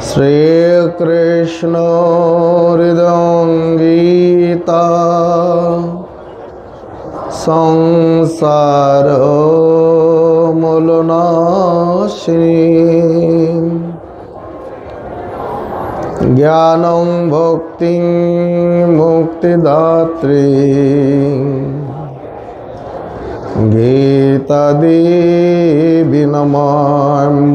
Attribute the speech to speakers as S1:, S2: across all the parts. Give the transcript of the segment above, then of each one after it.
S1: শ্রীকৃষ্ণ হৃদয়ঙ্গীতা সংসার মূলনাশিনী জ্ঞানং ভক্তি মুক্তিদাত্রী গীতা দেবী নমাম্যহম।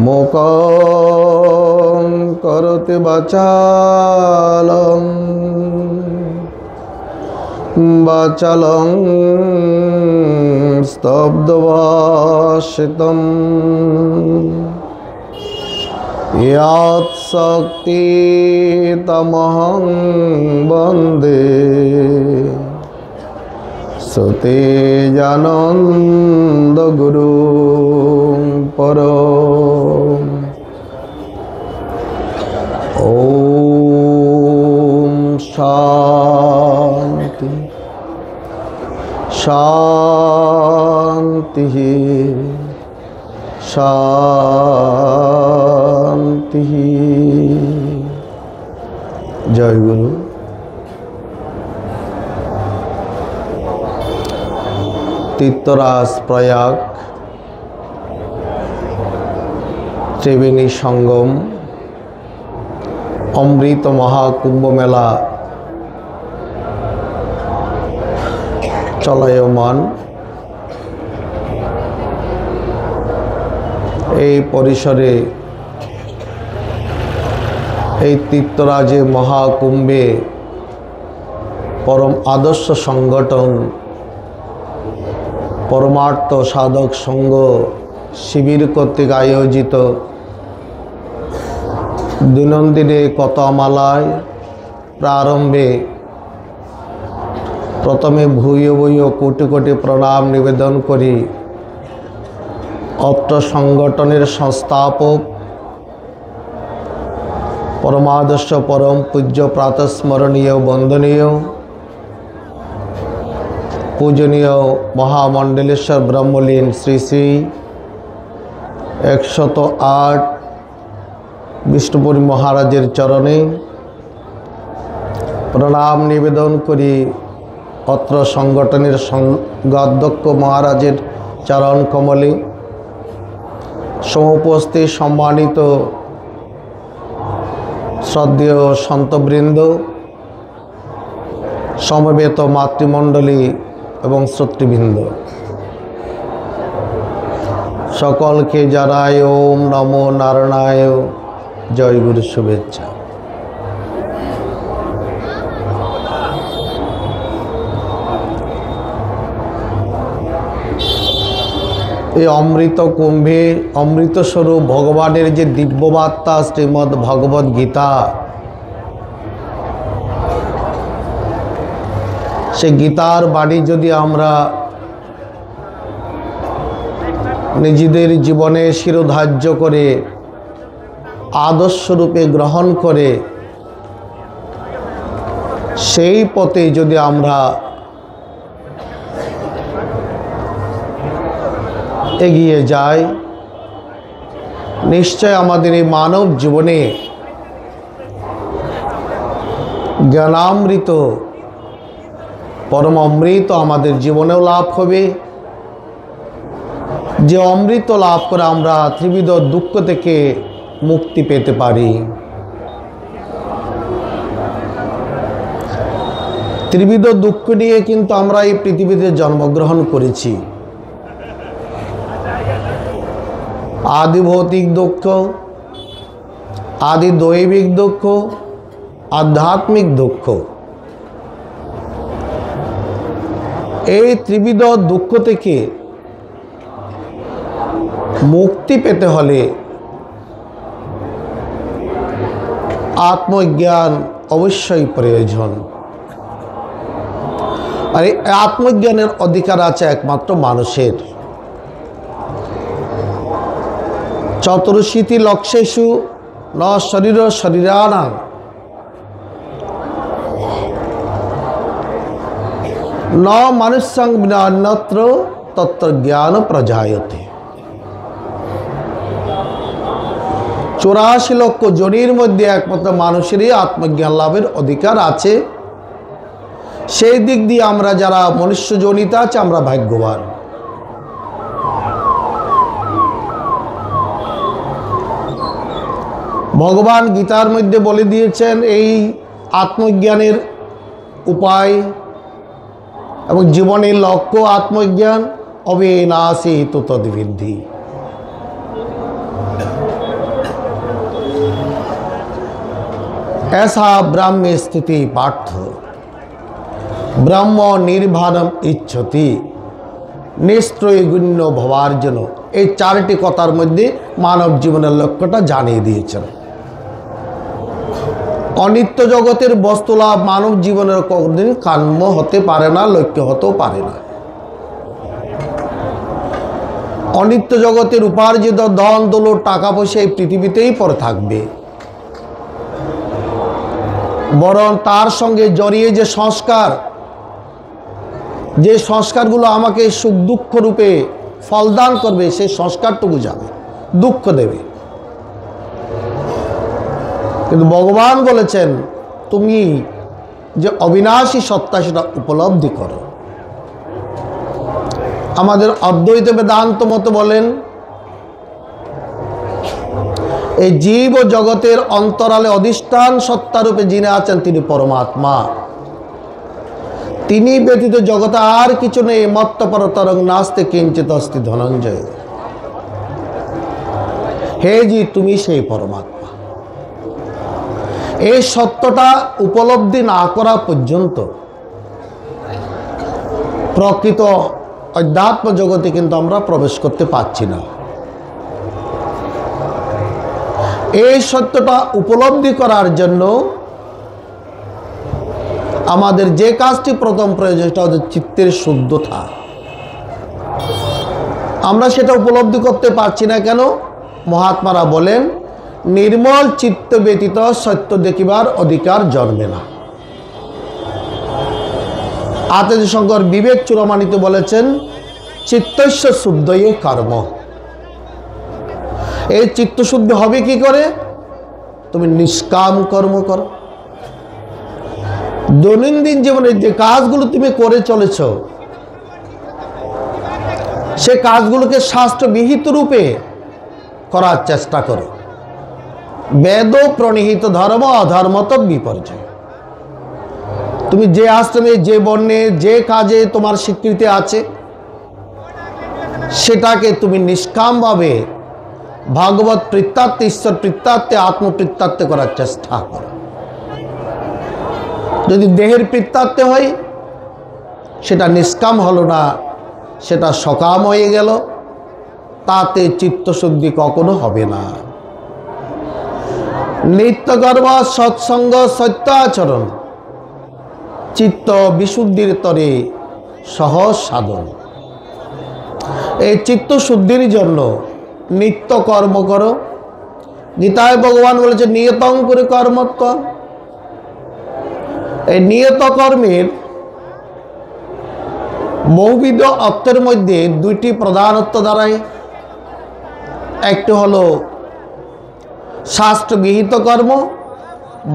S1: মুখং করোতি বাচালং স্তব্ধভাষিতং ইয়াৎ শক্তি তমহং বন্দে সতেজানন্দ গুরু পরম। ওম শান্তি শান্তি শান্তি। জয় গুরু। তীর্থরাজ প্রয়াগ ত্রিবেণী সঙ্গম অমৃত মহাকুম্ভ মেলা চলায়মান। এই পরিসরে এই তীর্থরাজে মহাকুম্ভে পরম আদর্শ সংগঠন পরমার্থ সাধক সংঘ শিবির কর্তৃক আয়োজিত দৈনন্দিনে কথামালায় প্রারম্ভে প্রথমে ভূয় ভূয় কোটি কোটি প্রণাম নিবেদন করি অত্র সংগঠনের সংস্থাপক পরমাদর্শ পরম পূজ্য প্রাতঃস্মরণীয় বন্দনীয় পূজনীয় মহামণ্ডলেশ্বর ব্রহ্মলীন শ্রী শ্রী 108 বিষ্ণুপুরী মহারাজের চরণে প্রণাম নিবেদন করি অত্র সংগঠনের অধ্যক্ষ মহারাজের চরণ কমলে সমুপস্থিত সম্মানিত শ্রদ্ধেয় সন্তবৃন্দ, সমবেত মাতৃমণ্ডলী এবং শ্রোতৃবৃন্দ, সকলকে জানাই ওম নমো নারায়ণায় জয় গুরু শুভেচ্ছা। এই অমৃত কুম্ভে অমৃতস্বরূপ ভগবানের যে দিব্যবার্তা শ্রীমদ্ ভগবদ গীতা, সে গীতার বাণী যদি আমরা নিজেদের জীবনে শিরোধার্য করে আদর্শরূপে গ্রহণ করে সেই পথে যদি আমরা এগিয়ে যাই, নিশ্চয় আমাদের এই মানব জীবনে জ্ঞানামৃত পরম অমৃত আমাদের জীবনেও লাভ হবে, যে অমৃত লাভ করে আমরা ত্রিবিধ দুঃখ থেকে মুক্তি পেতে পারি। ত্রিবিধ দুঃখ নিয়ে কিন্তু আমরা এই পৃথিবীতে জন্মগ্রহণ করেছি। আদি ভৌতিক দুঃখ, আদি দৈবিক দুঃখ, আধ্যাত্মিক দুঃখ। এই ত্রিবিধ দুঃখ থেকে মুক্তি পেতে হলে আত্মজ্ঞান অবশ্যই প্রয়োজন। আর এই আত্মজ্ঞানের অধিকার আছে একমাত্র মানুষের। চতুর্শীতি লক্ষ্যেষু ন শরীর শরীরানাং ন মনুষ্যং বিনা অন্যত্র তত্ত্ব জ্ঞান প্রজায়তে। 84 লক্ষ জনির মধ্যে একমাত্র মানুষেরই আত্মজ্ঞান লাভের অধিকার আছে। সেই দিক দিয়ে আমরা যারা মনুষ্য জনিতে আছে আমরা ভাগ্যবান। ভগবান গীতার মধ্যে বলে দিয়েছেন এই আত্মজ্ঞানের উপায় এবং জীবনের লক্ষ্য আত্মজ্ঞান। অবিনাশী তো তদ্বিদ্ধি। ऐसा ब्रह्म स्थिति पार्थ ब्रह्म निर्वाणम इच्छति निस्त्रयगुण्य भवार्जन। এই চারটি কথার মধ্যে মানব জীবনের লক্ষ্যটা জানিয়ে দিয়েছেন। অনিত্য জগতের বস্তু লাভ মানব জীবনের কোনদিন কাম্য হতে পারে না, লক্ষ্য হতেও পারে না। অনিত্য জগতের উপার্জিত ধন দৌলত টাকা পয়সা এই পৃথিবীতেই পড়ে থাকবে, বরং তার সঙ্গে জড়িয়ে যে সংস্কার, যে সংস্কারগুলো আমাকে সুখ দুঃখ রূপে ফলদান করবে সেই সংস্কারটুকু যাবে, দুঃখ দেবে। কিন্তু ভগবান বলেছেন তুমি যে অবিনাশী সত্তা সেটা উপলব্ধি করো। আমাদের অদ্বৈত বেদান্ত মত বলেন এই জীব ও জগতের অন্তরালে অধিষ্ঠান সত্তারূপে যিনি আছেন তিনি পরমাত্মা। তিনি ব্যতীত জগতে আর কিছু নেই। মত্তপরতরং নাস্তি কিঞ্চিৎ অস্তি ধনঞ্জয়। হে জি তুমি সেই পরমাত্মা। এই সত্যটা উপলব্ধি না করা পর্যন্ত প্রকৃত অধ্যাত্ম জগতে কিন্তু আমরা প্রবেশ করতে পারছি না। এই সত্যটা উপলব্ধি করার জন্য আমাদের যে কাজটি প্রথম প্রয়োজন সেটা হচ্ছে চিত্তের শুদ্ধতা। আমরা সেটা উপলব্ধি করতে পারছি না কেন? মহাত্মারা বলেন নির্মল চিত্ত ব্যতীত সত্য দেখিবার অধিকার জন্মে না। আচার্য শঙ্কর বিবেক চূড়ামণিতে বলেছেন চিত্তস্য শুদ্ধয়ে কর্ম। এই চিত্তশুদ্ধি হবে কি করে? তুমি নিষ্কাম কর্ম করো। দৈনন্দিন জীবনে যে কাজগুলো তুমি করে চলেছ সে কাজগুলোকে শাস্ত্রবিহিত রূপে করার চেষ্টা করো। বেদ প্রণীহিত ধর্ম অধর্মত বিপর্যয়। তুমি যে আশ্রমে, যে বর্ণে, যে কাজে তোমার স্বীকৃতি আছে সেটাকে তুমি নিষ্কামভাবে ভাগবত প্রীত্যার্থে, ঈশ্বর প্রীত্যার্থে, আত্মপ্রীত্যার্থে করার চেষ্টা করো। যদি দেহের প্রীত্যার্থে হয় সেটা নিষ্কাম হলো না, সেটা সকাম হয়ে গেল, তাতে চিত্তশুদ্ধি কখনো হবে না। নিত্যকর্ম, সৎসঙ্গ, সত্য আচরণ চিত্ত বিশুদ্ধির তরে সহজ সাধন। এই চিত্তশুদ্ধির জন্য নিত্য কর্ম করো। গীতায় ভগবান বলেছে নিয়তং করে কর্মত্ব। এই নিয়ত কর্মের বহুবিধ অর্থের মধ্যে দুইটি প্রধানত্ব দাঁড়ায়। একটি হলো শাস্ত্রবিহিত কর্ম,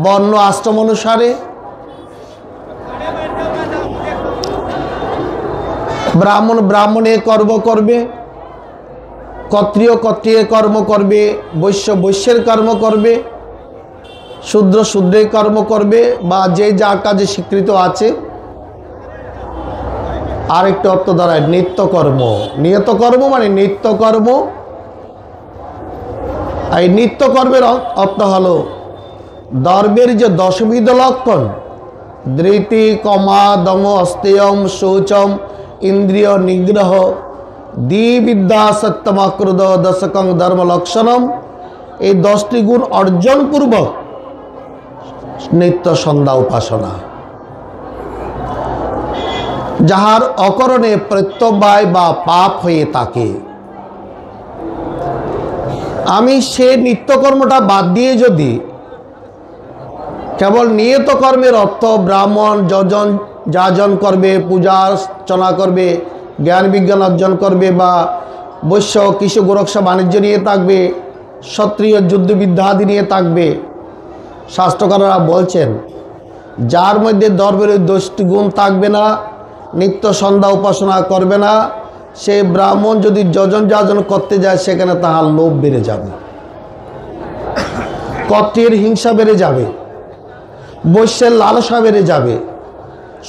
S1: বর্ণ আশ্রম অনুসারে। ব্রাহ্মণ ব্রাহ্মণে কর্ম করবে, ক্ষত্রিয় ক্ষত্রিয় কর্ম করবে, বৈশ্য বৈশ্যের কর্ম করবে, শূদ্র শূদ্রের কর্ম করবে, বা যে যার কাজে স্বীকৃত আছে। আরেকটি অর্থ দ্বারা নিত্যকর্ম। নিয়তকর্ম মানে নিত্যকর্ম। এই নিত্যকর্মের অর্থ হলো ধর্মের যে দশবিধ লক্ষণ ধৃতি, কমা, দম, অস্তেয়ম, শৌচম, ইন্দ্রিয় নিগ্রহ, দ্বিবিদ্যা, সত্যম, ক্রোধ, দশকং ধর্ম লক্ষণম, এই 10টি গুণ অর্জন পূর্বক নিত্য সন্ধ্যা উপাসনা। যাহার অকরণে প্রত্যবায় বা পাপ হয়ে থাকে, আমি সে নিত্যকর্মটা বাদ দিয়ে যদি কেবল নিয়ত কর্মের অর্থ ব্রাহ্মণ যজন যাজন করবে, পূজা অর্চনা করবে, জ্ঞান বিজ্ঞান অর্জন করবে, বা বৈশ্য কৃষি গোরক্ষা বাণিজ্য নিয়ে থাকবে, ক্ষত্রিয় যুদ্ধবিদ্যাদি নিয়ে থাকবে। শাস্ত্রকাররা বলছেন যার মধ্যে ধর্মের দোষটি গুণ থাকবে না, নিত্য সন্ধ্যা উপাসনা করবে না, সে ব্রাহ্মণ যদি যজন যাজন করতে যায় সেখানে তাহার লোভ বেড়ে যাবে, কর্তৃর হিংসা বেড়ে যাবে, বৈশ্যের লালসা বেড়ে যাবে,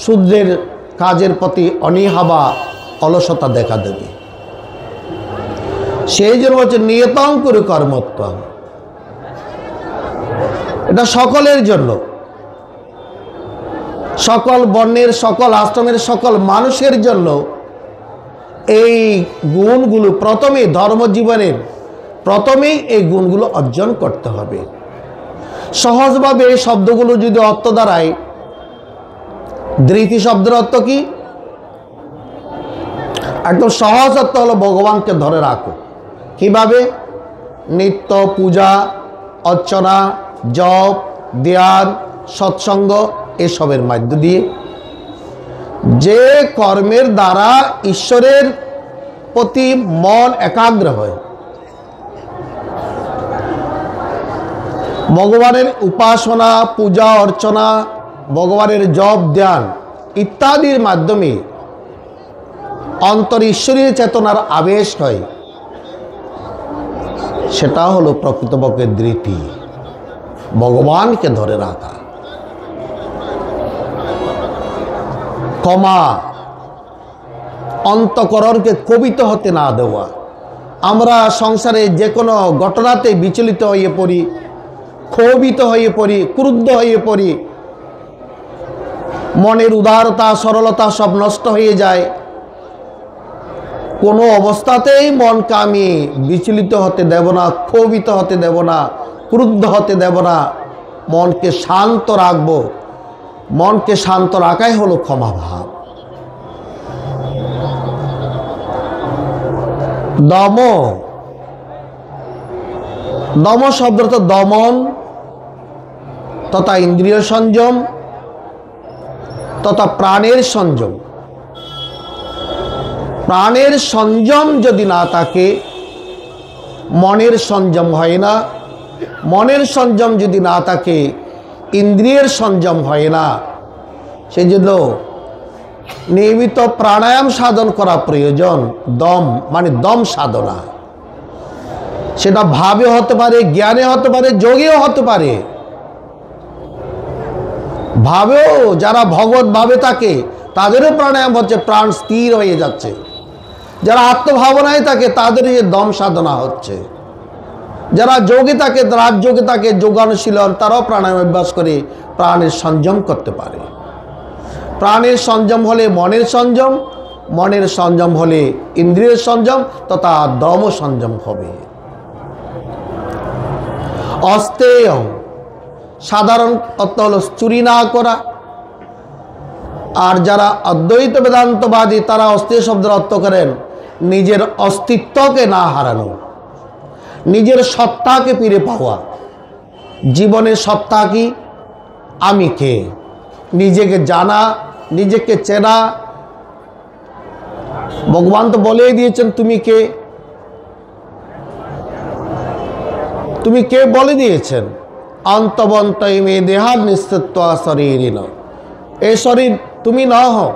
S1: শূদ্রের কাজের প্রতি অনীহা বা অলসতা দেখা দেবে। সেই জন্য হচ্ছে নিয়তং কুরু কর্মত্বং, এটা সকলের জন্য, সকল বর্ণের, সকল আশ্রমের, সকল মানুষের জন্য এই গুণগুলো প্রথমে ধর্মজীবনের প্রথমেই এই গুণগুলো অর্জন করতে হবে। সহজভাবে এই শব্দগুলো যদি অর্থ দাঁড়ায়, ধৃতি শব্দের অর্থ কি? একদম সহজ অর্থ হলো ভগবানকে ধরে রাখো। কিভাবে? নিত্য পূজা অর্চনা, জপ, ধ্যান, সৎসঙ্গ এসবের মধ্য দিয়ে, যে কর্মের দ্বারা ঈশ্বরের প্রতি মন একাগ্র হয়, ভগবানের উপাসনা, পূজা অর্চনা, ভগবানের জপ ধ্যান ইত্যাদির মাধ্যমে অন্তর ঈশ্বরীয় চেতনার আবেশ হয়, সেটা হলো প্রকৃতপক্ষে ধৃতি, ভগবানকে ধরে রাখা। ক্ষমা, অন্তঃকরণকে কবিত হতে না দেওয়া। আমরা সংসারে যে কোনো ঘটনাতে বিচলিত হয়ে পড়ি, ক্ষোভিত হয়ে পড়ি, ক্রুদ্ধ হয়ে পড়ি, মনের উদারতা সরলতা সব নষ্ট হয়ে যায়। কোনো অবস্থাতেই মনকে আমি বিচলিত হতে দেব না, ক্ষোভিত হতে দেব না, ক্রুদ্ধ হতে দেব না, মনকে শান্ত রাখব। মনকে শান্ত রাখাই হলো ক্ষমা ভাব। দম, দম শব্দ দমন তথা ইন্দ্রিয় সংযম তথা প্রাণের সংযম। প্রাণের সংযম যদি না থাকে, মনের সংযম হয় না। মনের সংযম যদি না থাকে, ইন্দ্রিয়ের সংযম হয় না। সেই জন্য নিয়মিত প্রাণায়াম সাধন করা প্রয়োজন। দম মানে দম সাধনা, সেটা ভাবে হতে পারে, জ্ঞানে হতে পারে, যোগেও হতে পারে। ভাবেও যারা ভগবত ভাবে থাকে তাদেরও প্রাণায়াম হচ্ছে, প্রাণ স্থির হয়ে যাচ্ছে। যারা আত্মভাবনায় থাকে তাদের এই দম সাধনা হচ্ছে। যারা যোগে থাকে, রাজযোগে থাকে, যোগানুশীলন, তারাও প্রাণায়াম অভ্যাস করে প্রাণের সংযম করতে পারে। প্রাণের সংযম হলে মনের সংযম, মনের সংযম হলে ইন্দ্রিয়ের সংযম তথা দম সংযম হবে। অস্তেয় সাধারণ অর্থ হলো চুরি না করা। আর যারা অদ্বৈত বেদান্তবাদী তারা অস্তেয় শব্দের অর্থ করেন নিজের অস্তিত্বকে না হারানো, নিজের সত্তাকে ফিরে পাওয়া। জীবনের সত্তা কি? আমি কে, নিজেকে জানা, নিজেকে চেনা। ভগবান তো বলেই দিয়েছেন তুমি কে, তুমি কে বলে দিয়েছেন। অন্তবন্তই মে দেহার নিশ্চিত্ব শরীরিন, এই শরীর তুমি না হও।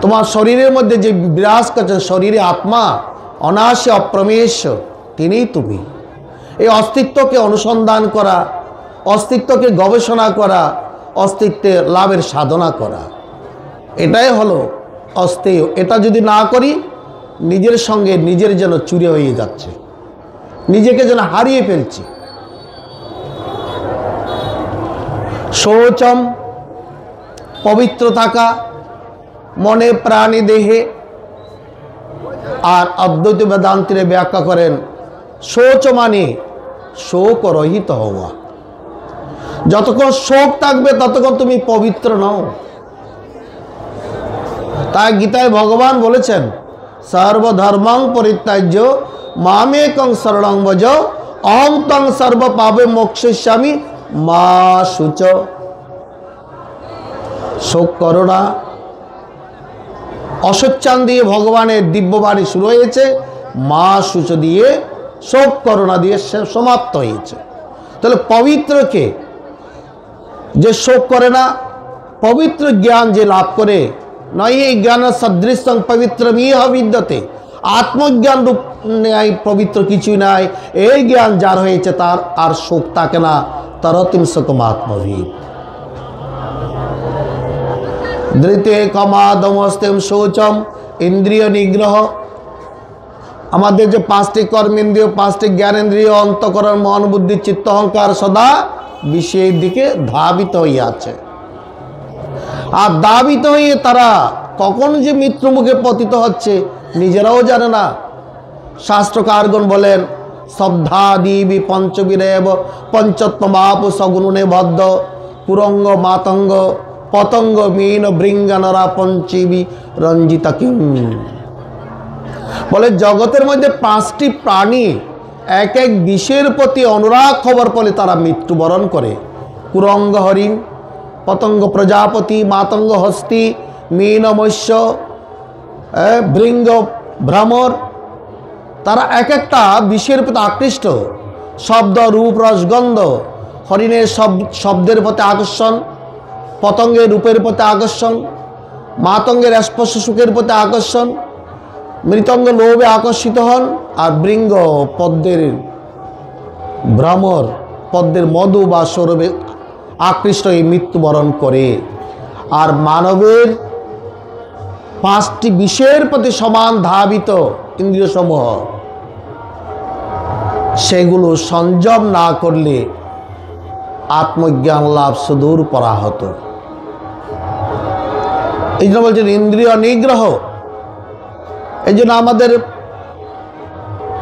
S1: তোমার শরীরের মধ্যে যে বিরাজ করছেন শরীরে আত্মা, অনাসী অপ্রমেশ, তিনিই তুমি। এই অস্তিত্বকে অনুসন্ধান করা, অস্তিত্বকে গবেষণা করা, অস্তিত্বের লাভের সাধনা করা, এটাই হলো অস্তেয়। এটা যদি না করি, নিজের সঙ্গে নিজের যেন চুরি হয়ে যাচ্ছে, নিজেকে যেন হারিয়ে ফেলছি। শৌচম পবিত্র থাকা মনে প্রাণী দেহে। আর অদ্বৈত বেদান্তীরা ব্যাখ্যা করেন শৌচ মানে শোক রহিত হওয়া। যতক্ষণ শোক থাকবে ততক্ষণ তুমি পবিত্র নও। তাই গীতায় ভগবান বলেছেন সর্বধর্মং পরিত্যাজ্য মামেকং শরণং ভজ অহং তং সর্ব পাপে মোক্ষয়িষ্যামি মা শুচ। শোক করো না। অশোচান দিয়ে ভগবানের দিব্যবাণী শুরু হয়েছে, মা শুচ দিয়ে শোক করুণা দিয়ে সমাপ্ত হয়েছে। তাহলে পবিত্রকে যে শোক করে না, পবিত্র জ্ঞান যে লাভ করে, নয় এই জ্ঞান সদৃশ্যং পবিত্রমিহ বিদ্যতে, আত্মজ্ঞান রূপ ন্যায় পবিত্র কিছুই নাই। এই জ্ঞান যার হয়েছে তার আর শোক থাকে না। তরতিম শোকম আত্মভিদ ধৃতে কমাদমস্তেম শৌচম ইন্দ্রিয় নিগ্রহ। আমাদের যে পাঁচটি কর্মেন্দ্রিয়, পাঁচটি জ্ঞানেন্দ্রিয়, অন্তঃকরণ, মন, বুদ্ধি, চিত্ত, অহংকার সদা বিষয়ের দিকে ধাবিত হইয়াছে। আর ধাবিত হয়ে তারা কখন যে মৃত্যুমুখে পতিত হচ্ছে নিজেরাও জানে না। শাস্ত্রকারগণ বলেন শব্দাদিবি পঞ্চবীরেব পঞ্চত্বমাপ সগুণে বদ্ধ কুরঙ্গ মাতঙ্গ পতঙ্গ মীন বৃঙ্গানরা পঞ্চবী রঞ্জিতা কিং। বলে জগতের মধ্যে পাঁচটি প্রাণী এক এক বিষয়ের প্রতি অনুরাগ খবর পেলে তারা মৃত্যুবরণ করে। কুরঙ্গ হরিণ, পতঙ্গ প্রজাপতি, মাতঙ্গ হস্তি, মীন মৎস্য, বৃঙ্গ ভ্রমর, তারা এক একটা বিষয়ের প্রতি আকৃষ্ট। শব্দ, রূপ, রস, গন্ধ। হরিণের শব্দের প্রতি আকর্ষণ, পতঙ্গের রূপের প্রতি আকর্ষণ, মাতঙ্গের স্পর্শ সুখের প্রতি আকর্ষণ, মৃতঙ্গ লোভে আকর্ষিত হন, আর বৃঙ্গ পদ্মের ভ্রমর, পদ্মের মধু বা সৌরভে আকৃষ্ট হয়ে মৃত্যুবরণ করে। আর মানবের পাঁচটি বিষয়ের প্রতি সমান ধাবিত ইন্দ্রিয় সমূহ, সেগুলো সংযম না করলে আত্মজ্ঞান লাভ সুদূর পরাহত। এই জন্য বলছেন ইন্দ্রিয় নিগ্রহ। এই জন্য আমাদের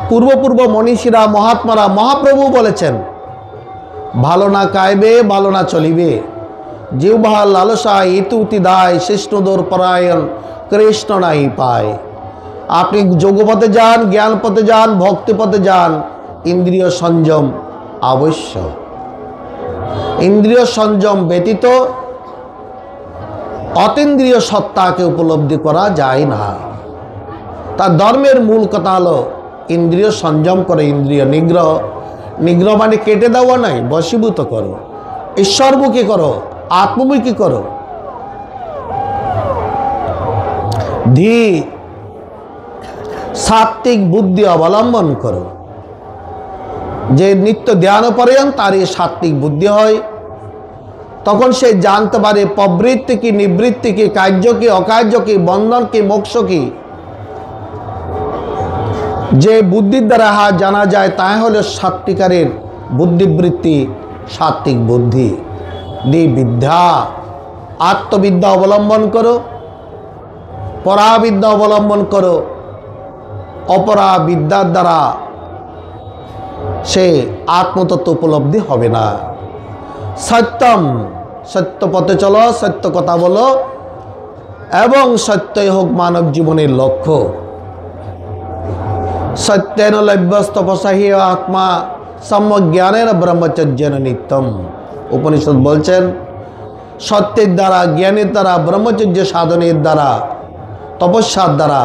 S1: পূর্ব মনীষীরা, মহাত্মারা, মহাপ্রভু বলেছেন ভালো না খাইবে, ভালো না চলিবে, জিহ্বা লালসা ইতুতি দায়, শিষ্ণুদোর পরায়ণ কৃষ্ণ নাই পায়। আপনি যোগপথে যান, জ্ঞান পথে যান, ভক্তি পথে যান, ইন্দ্রিয় সংযম আবশ্যক। ইন্দ্রিয় সংযম ব্যতীত অতীন্দ্রিয় সত্তাকে উপলব্ধি করা যায় না। তার ধর্মের মূল কথা হলো ইন্দ্রিয় সংযম করে, ইন্দ্রিয় নিগ্রহ। নিগ্রহ মানে কেটে দেওয়া নয়, বশীভূত করো, ঈশ্বরমুখী করো, আত্মমুখী করো। ধী সাত্ত্বিক বুদ্ধি অবলম্বন করো। যে নিত্য ধ্যান পরায়ণ তার এই সাত্ত্বিক বুদ্ধি হয়, তখন সে জানতে পারে প্রবৃত্তি কি, নিবৃত্তি কি, কার্য কি, অকার্য কি, বন্ধন কি, মোক্ষ কি। যে বুদ্ধির দ্বারা জানা যায় তাই হলো সাত্ত্বিকারের বুদ্ধিবৃত্তি, সাত্ত্বিক বুদ্ধি। বিদ্যা, আত্মবিদ্যা অবলম্বন করো, পরাবিদ্যা অবলম্বন করো। অপরা বিদ্যার দ্বারা সে আত্মতত্ত্ব উপলব্ধি হবে না। সত্যম, সত্য পথে চলো, সত্য কথা বলো, এবং সত্যই হোক মানব জীবনের লক্ষ্য। সত্যেন লভ্যস্তপসাহী আত্মা সম্যজ্ঞানের ব্রহ্মচর্যেন নিত্যম। উপনিষদ বলছেন সত্যের দ্বারা, জ্ঞানের দ্বারা, ব্রহ্মচর্য সাধনের দ্বারা, তপস্যার দ্বারা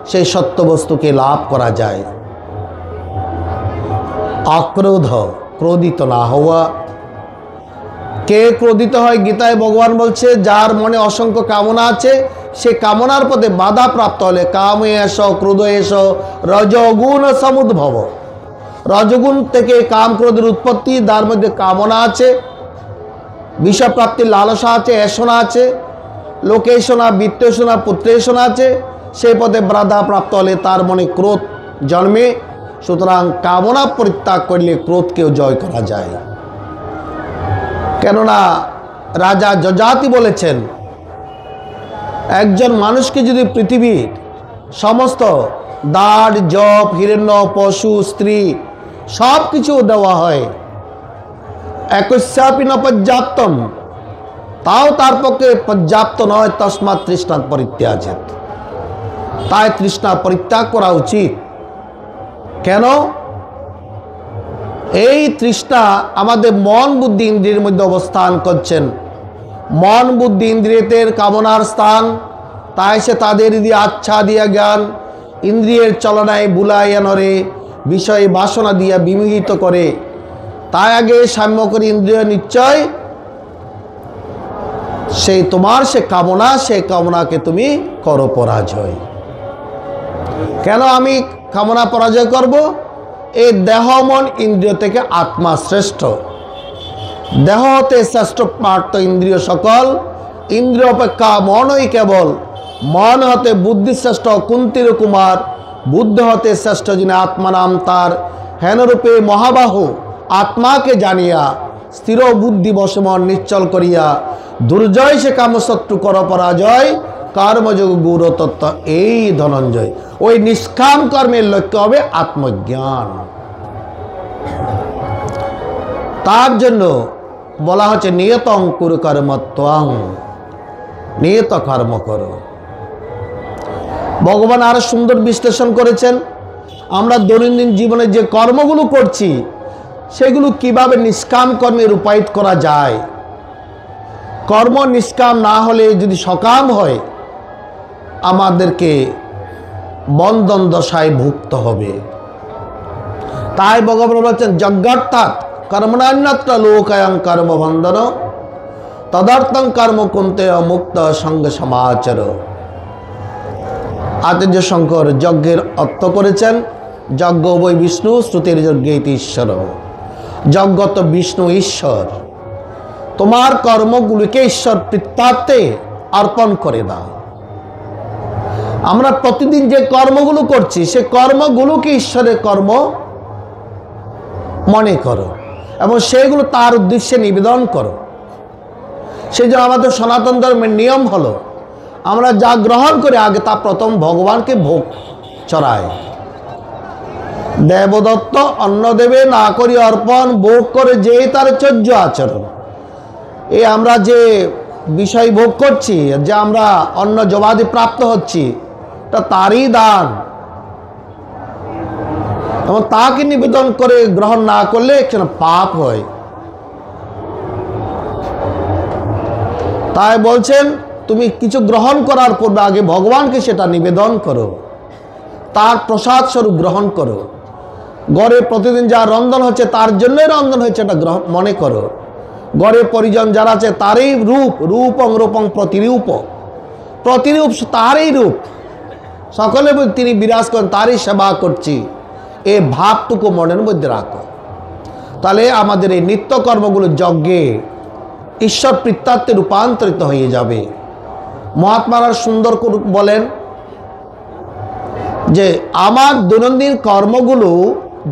S1: সেই সত্য বস্তুকে লাভ করা যায়। অক্রোধ, ক্রোধিত না হওয়া। কে ক্রোধিত হয়? গীতায় ভগবান বলছে যার মনে অসংখ্য কামনা আছে, সে কামনার পথে বাধা প্রাপ্ত হলে কামে এস, ক্রোধ এস, রজগুণ সমুদ্ভব। রজগুণ থেকে কাম ক্রোধের উৎপত্তি, তার মধ্যে কামনা আছে, বিষয়প্রাপ্তির লালসা আছে, এসনা আছে, লোকেশনা, বিত্তেষণা, পুত্রেষণা আছে। সেই পথে বাধা প্রাপ্ত হলে তার মনে ক্রোধ জন্মে। সুতরাং কামনা পরিত্যাগ করলে ক্রোধকেও জয় করা যায়। কেননা রাজা যযাতি বলেছেন একজন মানুষকে যদি পৃথিবীর সমস্ত দাঁড়, জপ, হিরণ্য, পশু, স্ত্রী সব কিছু দেওয়া হয়, একস্যাপি ন পর্যাপ্তম, তাও তার পক্ষে পর্যাপ্ত নয়। তস্মাৎ তৃষ্ণাৎ পরিত্যাজেত, তাই তৃষ্ণা পরিত্যাগ করা উচিত। কেন? এই তৃষ্ণা আমাদের মন বুদ্ধি ইন্দ্রিয়ের মধ্যে অবস্থান করছেন। মন বুদ্ধি ইন্দ্রিয়ের কামনার স্থান, তাই সে তাদের দিয়ে আচ্ছা দিয়া জ্ঞান ইন্দ্রিয়ের চলনায় বুলাইয়া নরে, বিষয় বাসনা দিয়া বিমোহিত করে, তাই আগে সাম্য করে ইন্দ্রিয় নিশ্চয় সেই তোমার সে কামনাকে তুমি করো পরাজয়। কেন আমি কামনা পরাজয় করব? এই দেহ মন ইন্দ্রিয় থেকে আত্মা শ্রেষ্ঠ। দেহ হতে শ্রেষ্ঠ পার্থ ইন্দ্রিয় সকল, ইন্দ্রিয় অপেক্ষা মনই কেবল। মন হতে বুদ্ধি শ্রেষ্ঠ কুন্তির কুমার, বুদ্ধ হতে শ্রেষ্ঠ যিনি আত্মা নাম তার। হেনরূপে মহাবাহু আত্মাকে জানিয়া, স্থির বুদ্ধি বশমন নিশ্চল করিয়া, দুর্জয় সে কামশত্রু কর পরাজয়, কর্মযোগ গৌর তত্ত্ব এই ধনঞ্জয়। ওই নিষ্কাম কর্মের লক্ষ্য হবে আত্মজ্ঞান। তার জন্য বলা হচ্ছে নিয়তং কুরু কর্মত্বং, নিয়ত কর্ম করো। ভগবান আরো সুন্দর বিশ্লেষণ করেছেন, আমরা দৈনন্দিন জীবনে যে কর্মগুলো করছি সেগুলো কিভাবে নিষ্কাম কর্মে রূপায়িত করা যায়। কর্ম নিষ্কাম না হলে যদি সকাম হয়, আমাদেরকে বন্ধন দশায় ভুক্ত হবে। তাই ভগবান বলছেন যজ্ঞার্থাৎ কর্মণান্যত্র লোকায়ং কর্মবন্ধন, তদর্থং কর্ম কুন্তে মুক্ত সঙ্গ সমাচার। আচার্য শঙ্কর যজ্ঞের অর্থ করেছেন, যজ্ঞ বৈ বিষ্ণু শ্রুতির যজ্ঞে ঈশ্বর। যজ্ঞ তো বিষ্ণু ঈশ্বর। তোমার কর্মগুলিকে ঈশ্বর প্রীত্যার্থে অর্পণ করে দাও। আমরা প্রতিদিন যে কর্মগুলো করছি সে কর্মগুলোকে ঈশ্বরের কর্ম মনে করো এবং সেগুলো তার উদ্দেশ্যে নিবেদন করো। সেই জন্য আমাদের সনাতন ধর্মের নিয়ম হলো, আমরা যা গ্রহণ করি আগে তা প্রথম ভগবানকে ভোগ চড়ায়। দেবদত্ত অন্ন দেবে না করি অর্পণ, ভোগ করে যেই তার চর্য আচরণ। এই আমরা যে বিষয় ভোগ করছি, যে আমরা অন্ন জবাদি প্রাপ্ত হচ্ছি, তা তারই দান এবং তাকে নিবেদন করে গ্রহণ না করলে একটু পাপ হয়। তাই বলছেন তুমি কিছু গ্রহণ করার পূর্বে আগে ভগবানকে সেটা নিবেদন করো, তার প্রসাদ স্বরূপ গ্রহণ করো। ঘরে প্রতিদিন যা রন্ধন হচ্ছে তার জন্যই রন্ধন হচ্ছে এটা গ্রহণ মনে করো। ঘরে পরিজন যারা আছে তারই রূপ, রূপং রূপং প্রতিরূপ, প্রতিরূপ তারই রূপ, সকলে তিনি বিরাজ করেন, তারই সেবা করছি, এই ভাবটুকু মনের মধ্যে রাখো। তাহলে আমাদের এই নিত্যকর্মগুলো যজ্ঞে ঈশ্বর প্রীত্যার্থে রূপান্তরিত হয়ে যাবে। মহাত্মারা সুন্দর করে বলেন যে আমার দৈনন্দিন কর্মগুলো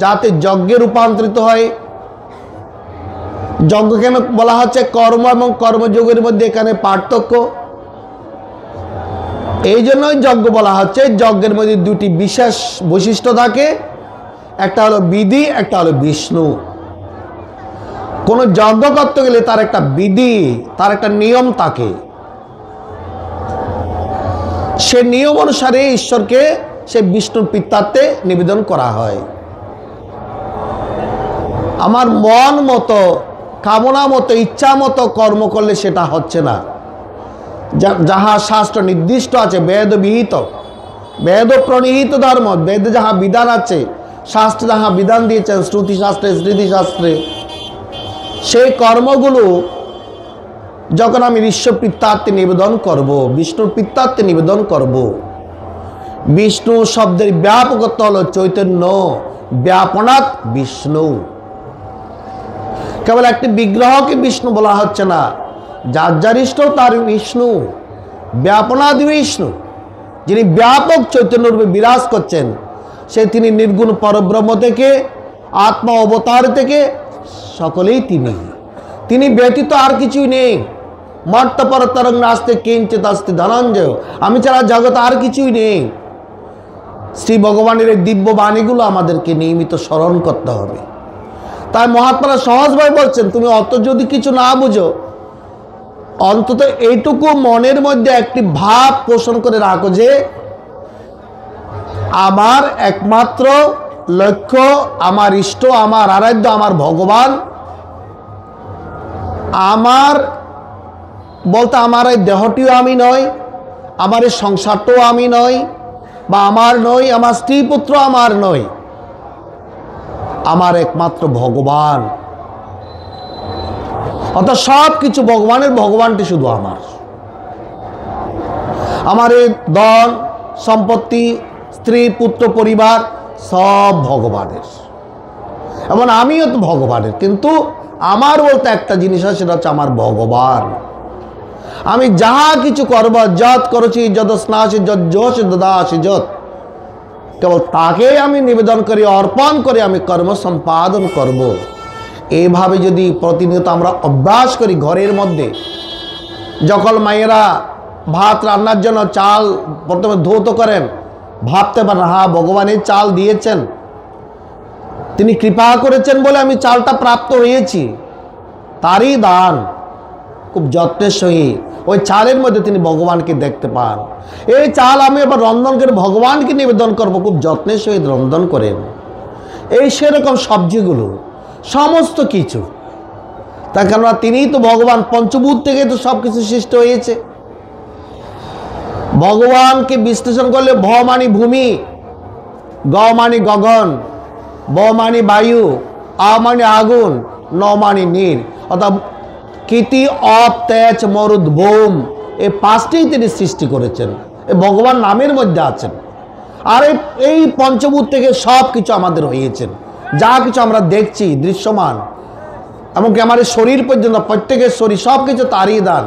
S1: যাতে যজ্ঞে রূপান্তরিত হয়। যজ্ঞ কেন বলা হচ্ছে? কর্ম এবং কর্মযোগের মধ্যে এখানে পার্থক্য, এই জন্যই যজ্ঞ বলা হচ্ছে। যজ্ঞের মধ্যে দুটি বিশেষ বৈশিষ্ট্য থাকে, একটা হলো বিধি, একটা হলো বিষ্ণু। কোনো যজ্ঞ করতে গেলে তার একটা বিধি, তার একটা নিয়ম থাকে। সে নিয়ম অনুসারে ঈশ্বরকে সে বিষ্ণুর প্রীত্যার্থে নিবেদন করা হয়। আমার মন মতো, কামনা মতো, ইচ্ছা মতো কর্ম করলে সেটা হচ্ছে না। যাহা শাস্ত্র নির্দিষ্ট আছে, বেদ বিহিত, বেদ প্রণীহিত ধর্ম, বেদে যাহা বিধান আছে, শাস্ত্রে যাহা বিধান দিয়েছেন, শ্রুতি শাস্ত্রে, স্মৃতি শাস্ত্রে, সেই কর্মগুলো যখন আমি ঈশ্বর প্রীত্যার্থে নিবেদন করব, বিষ্ণুর প্রীত্যার্থে নিবেদন করব। বিষ্ণু শব্দের ব্যাপকত্ব হলো চৈতন্য, ব্যাপনাৎ বিষ্ণু। কেবল একটি বিগ্রহকে বিষ্ণু বলা হচ্ছে না, যার যার ইষ্ট তার বিষ্ণু, ব্যাপনাৎ বিষ্ণু। যিনি ব্যাপক চৈতন্য রূপে বিরাজ করছেন, সে তিনি নির্গুণ পরব্রহ্ম থেকে, আত্মা অবতার থেকে, সকলেই তিনি ব্যতীত আর কিছুই নেই। মর্ত পরতরং নাস্তে কিঞ্চিৎ আস্তি ধনঞ্জয়, আমি ছাড়া জগৎ আর কিছুই নেই। শ্রী ভগবানের এই দিব্য বাণীগুলো আমাদেরকে নিয়মিত স্মরণ করতে হবে। তাই মহাত্মারা সহজভাবে বলছেন, তুমি অত যদি কিছু না বুঝো, অন্তত এইটুকু মনের মধ্যে একটি ভাব পোষণ করে রাখো যে আমার একমাত্র লক্ষ্য, আমার ইষ্ট, আমার আরাধ্য, আমার ভগবান। আমার বলতে আমার এই দেহটিও আমি নই, আমার এই সংসারটাও আমি নই, বা আমার নই, আমার স্ত্রী পুত্র আমার নই। আমার একমাত্র ভগবান, অর্থাৎ সব কিছু ভগবানের, ভগবানটি শুধু আমার। আমার এই ধন সম্পত্তি, স্ত্রী পুত্র পরিবার সব ভগবানের, এমন আমিও তো ভগবানের। কিন্তু আমার বলতে একটা জিনিস হয়, সেটা হচ্ছে আমার ভগবান। আমি যাহা কিছু করব, যত করছি, যত স্নাসি, যত যোশ দাসি, যত কেবল তাকেই আমি নিবেদন করি, অর্পণ করে আমি কর্ম সম্পাদন করব। এইভাবে যদি প্রতিনিয়ত আমরা অভ্যাস করি, ঘরের মধ্যে যখন মায়েরা ভাত রান্নার জন্য চাল প্রথমে ধৌত করেন, ভাবতে পারেন হ্যাঁ ভগবানের চাল দিয়েছেন, তিনি কৃপা করেছেন বলে আমি চালটা প্রাপ্ত হয়েছি, তারই দান। খুব যত্নের সহিত ওই চালের মধ্যে তিনি ভগবানকে দেখতে পান। এই চাল আমি আবার রন্ধন করে ভগবানকে নিবেদন করব, খুব যত্নের সহিত রন্ধন করেন। এই সেরকম সবজিগুলো সমস্ত কিছু, তার কেননা তিনিই তো ভগবান, পঞ্চভূত থেকে তো সব কিছু সৃষ্টি হয়েছে। ভগবানকে বিশ্লেষণ করলে ভ মানি ভূমি, গ মানি গগন, ব মানি বায়ু, আ মানি আগুন, ন মানি নীর, অর্থাৎ কীতি, অপ, তেজ, মরুদ, ভৌম, এই পাঁচটিই তিনি সৃষ্টি করেছেন, এই ভগবান নামের মধ্যে আছেন। আর এই পঞ্চভূত থেকে সব কিছু আমাদের হয়েছেন, যা কিছু আমরা দেখছি দৃশ্যমান, এমনকি আমাদের শরীর পর্যন্ত, প্রত্যেকের শরীর সব কিছু তারই দান।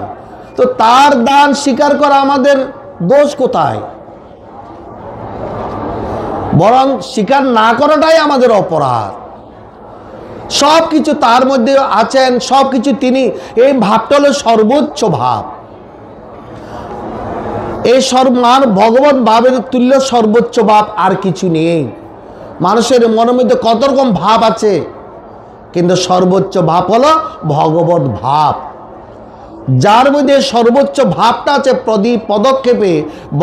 S1: তো তার দান স্বীকার করা আমাদের দোষ কোথায়? বরং স্বীকার না করাটাই আমাদের অপরাধ। সব কিছু তার মধ্যে আছেন, সব কিছু তিনি, এই ভাবটা হলো সর্বোচ্চ ভাব। এই মান ভগবত ভাবের তুল্য সর্বোচ্চ ভাব আর কিছু নেই। মানুষের মনের মধ্যে কত রকম ভাব আছে, কিন্তু সর্বোচ্চ ভাব হলো ভগবত ভাব। যার মধ্যে সর্বোচ্চ ভাবটা আছে, প্রদীপ পদক্ষেপে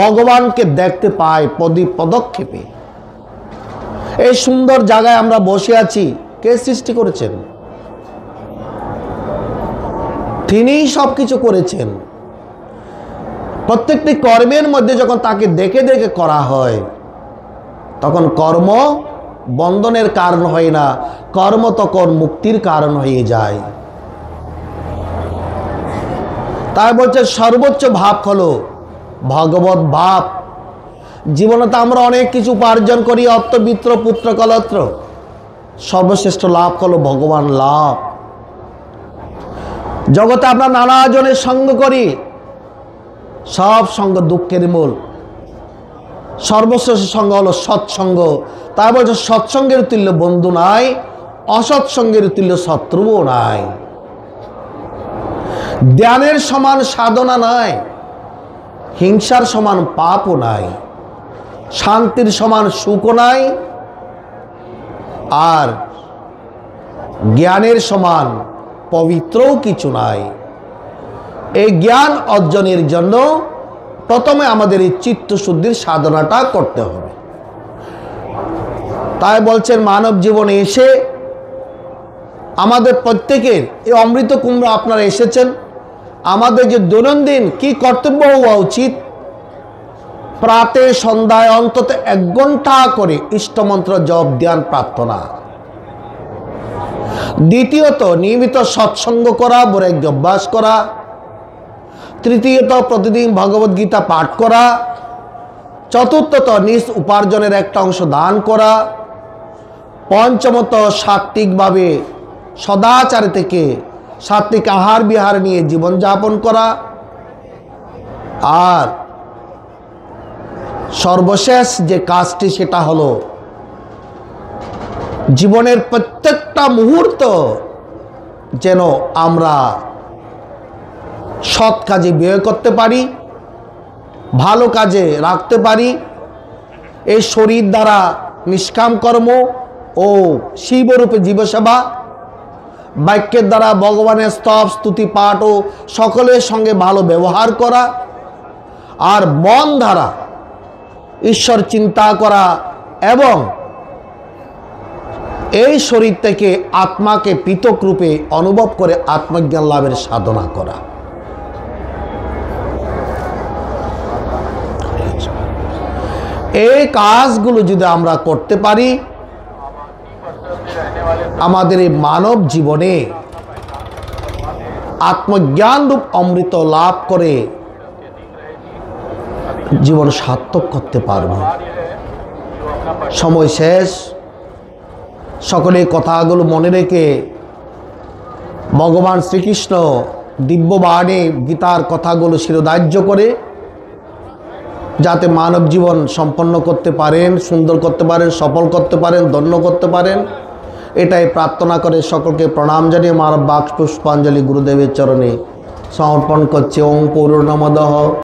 S1: ভগবানকে দেখতে পায়, প্রদীপ পদক্ষেপে। এই সুন্দর জায়গায় আমরা বসে আছি, কে সৃষ্টি করেছেন? তিনিই সব কিছু করেছেন। প্রত্যেকটি কর্মের মধ্যে যখন তাকে দেখে দেখে করা হয়, তখন কর্ম বন্ধনের কারণ হয় না, কর্ম তখন মুক্তির কারণ হয়ে যায়। তাই বলছে সর্বোচ্চ ভাব হলো ভগবত ভাব। জীবনে তো আমরা অনেক কিছু উপার্জন করি, অর্থবিত্র পুত্র কলত্র, সর্বশ্রেষ্ঠ লাভ হলো ভগবান লাভ। জগতে আমরা নানা জনের সঙ্গ করি, সব সঙ্গ দুঃখের মূল। সর্বশ্রেষ্ঠ সঙ্গ হলো সৎসঙ্গ। তাই বলছে সৎসঙ্গের তুল্য বন্ধু নাই, অসৎসঙ্গের তুল্য শত্রুও নাই। ধ্যানের সমান সাধনা নাই, হিংসার সমান পাপও নাই, শান্তির সমান সুখও নাই, আর জ্ঞানের সমান পবিত্রও কিছু নাই। এই জ্ঞান অর্জনের জন্য প্রথমে আমাদের এই চিত্তশুদ্ধির সাধনাটা করতে হবে। তাই বলছেন মানব জীবনে এসে আমাদের প্রত্যেকের এই অমৃত কুম্ভ আপনারা এসেছেন, আমাদের যে দৈনন্দিন কি কর্তব্য হওয়া উচিত, প্রাতে সন্ধ্যায় অন্তত 1 ঘন্টা করে ইষ্টমন্ত্র জপ ধ্যান প্রার্থনা। দ্বিতীয়ত নিয়মিত সৎসঙ্গ করা, বৈরাগ্য অভ্যাস করা। তৃতীয়ত প্রতিদিন ভগবদ্গীতা পাঠ করা। চতুর্থত নিজ উপার্জনের একটা অংশ দান করা। পঞ্চমত সাত্ত্বিকভাবে সদাচার থেকে সাত্ত্বিক আহার বিহার নিয়ে জীবনযাপন করা। আর সর্বশেষ যে কাজটি সেটা হলো জীবনের প্রত্যেকটা মুহূর্ত যেন আমরা সৎ কাজে ব্যয় করতে পারি, ভালো কাজে রাখতে পারি। এই শরীর দ্বারা নিষ্কাম কর্ম ও শিবরূপে জীবসেবা, বাক্যের দ্বারা ভগবানের স্তব স্তুতি পাঠ ও সকলের সঙ্গে ভালো ব্যবহার করা, আর মন দ্বারা ঈশ্বর চিন্তা করা এবং এই শরীর থেকে আত্মাকে পৃথক রূপে অনুভব করে আত্মজ্ঞান লাভের সাধনা করা। এই কাজগুলো যদি আমরা করতে পারি আমাদের এই মানব জীবনে আত্মজ্ঞান রূপ অমৃত লাভ করে জীবন সার্থক করতে পারব। সময় শেষ। সকলে কথাগুলো মনে রেখে ভগবান শ্রীকৃষ্ণ দিব্যবাণী গীতার কথাগুলো শিরোধার্য করে যাতে মানব জীবন সম্পন্ন করতে পারেন, সুন্দর করতে পারেন, সফল করতে পারেন, ধন্য করতে পারেন, এটাই প্রার্থনা করে সকলকে প্রণাম জানিয়ে মানব বাক্স পুষ্পাঞ্জলি গুরুদেবের চরণে সমর্পণ করছে। ওং পূর্ণমদঃ